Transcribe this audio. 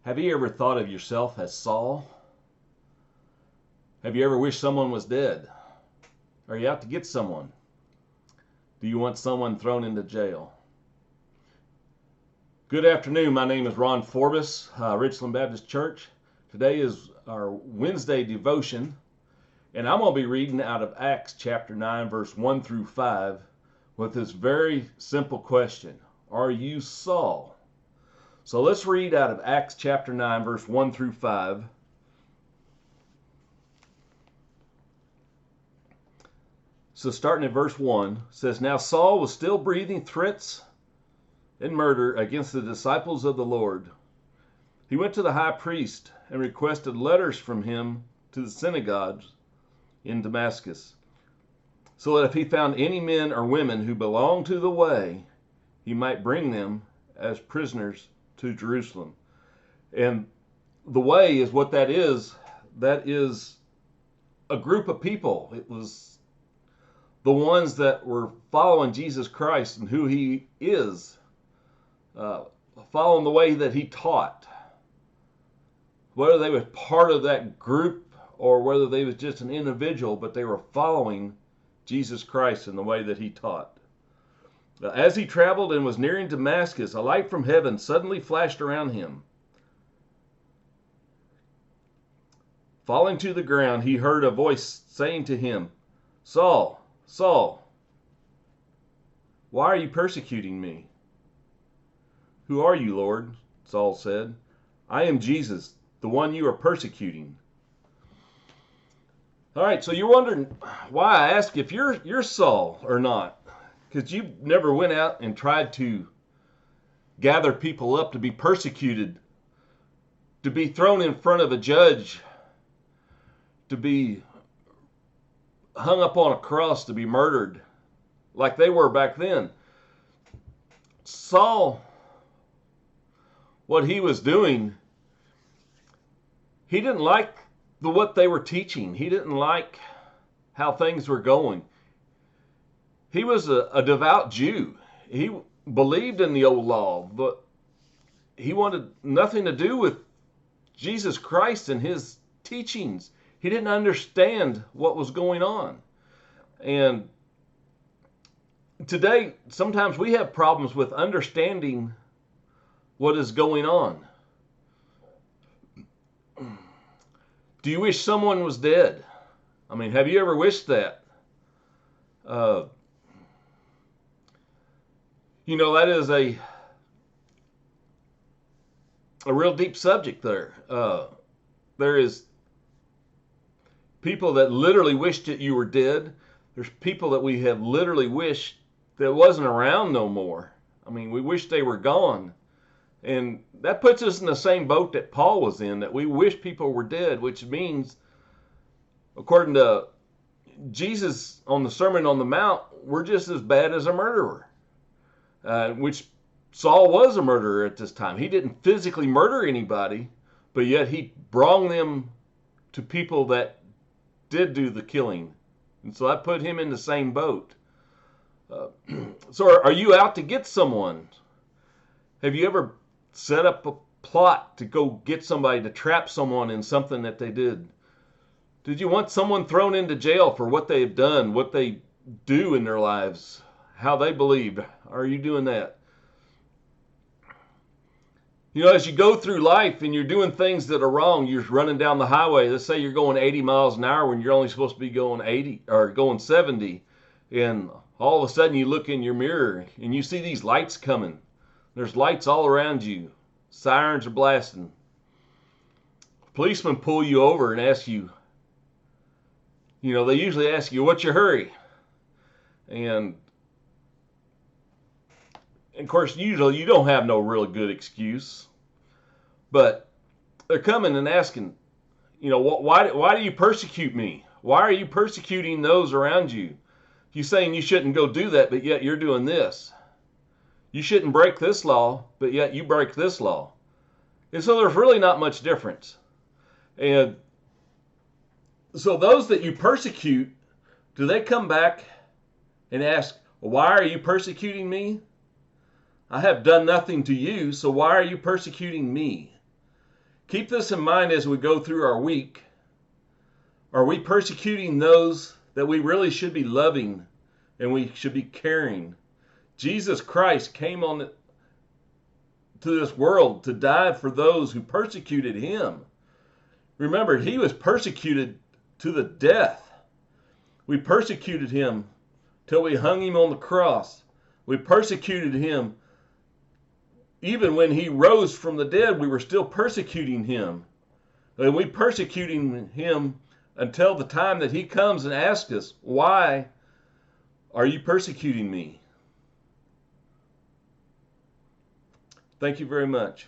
Have you ever thought of yourself as Saul? Have you ever wished someone was dead? Are you out to get someone? Do you want someone thrown into jail? Good afternoon. My name is Ron Forbis, Richland Baptist Church. Today is our Wednesday devotion, and I'm going to be reading out of Acts chapter 9, verse 1 through 5 with this very simple question. Are you Saul? So let's read out of Acts chapter 9, verse 1 through 5. So starting at verse 1, it says, Now Saul was still breathing threats and murder against the disciples of the Lord. He went to the high priest and requested letters from him to the synagogues in Damascus, so that if he found any men or women who belonged to the way, he might bring them as prisoners to Jerusalem. And the way is what that is. That is a group of people. It was the ones that were following Jesus Christ and who he is, following the way that he taught. Whether they were part of that group or whether they was just an individual, but they were following Jesus Christ in the way that he taught. As he traveled and was nearing Damascus, a light from heaven suddenly flashed around him. Falling to the ground, he heard a voice saying to him, Saul, Saul, why are you persecuting me? Who are you, Lord? Saul said. I am Jesus, the one you are persecuting. All right, so you're wondering why I ask if you're Saul or not. Because you never went out and tried to gather people up to be persecuted, to be thrown in front of a judge, to be hung up on a cross, to be murdered like they were back then. Saul, what he was doing, he didn't like what they were teaching. He didn't like how things were going. He was a devout Jew. He believed in the old law, but he wanted nothing to do with Jesus Christ and his teachings. He didn't understand what was going on. And today, sometimes we have problems with understanding what is going on. Do you wish someone was dead? I mean, have you ever wished that? That is a real deep subject there. There is people that literally wished that you were dead. There's people that we have literally wished that wasn't around no more. I mean, we wish they were gone. And that puts us in the same boat that Paul was in, that we wish people were dead, which means, according to Jesus on the Sermon on the Mount, we're just as bad as a murderer. Which Saul was a murderer at this time. He didn't physically murder anybody, but yet he brought them to people that did do the killing. And so that put him in the same boat. So are you out to get someone? Have you ever set up a plot to go get somebody, to trap someone in something that they did? Did you want someone thrown into jail for what they've done, what they do in their lives, how they believed? Are you doing that? As you go through life and you're doing things that are wrong, you're running down the highway. Let's say you're going 80 miles an hour when you're only supposed to be going 80 or going 70. And all of a sudden you look in your mirror and you see these lights coming. There's lights all around you. Sirens are blasting. Policemen pull you over and ask you, they usually ask you, what's your hurry? And of course, usually you don't have no real good excuse. But they're coming and asking, why do you persecute me? Why are you persecuting those around you? You're saying you shouldn't go do that, but yet you're doing this. You shouldn't break this law, but yet you break this law. And so there's really not much difference. And so those that you persecute, do they come back and ask, why are you persecuting me? I have done nothing to you, so why are you persecuting me? Keep this in mind as we go through our week. Are we persecuting those that we really should be loving and we should be caring? Jesus Christ came to this world to die for those who persecuted him. Remember, he was persecuted to the death. We persecuted him till we hung him on the cross. We persecuted him even when he rose from the dead. We were still persecuting him. And we persecuting him until the time that he comes and asks us, why are you persecuting me? Thank you very much.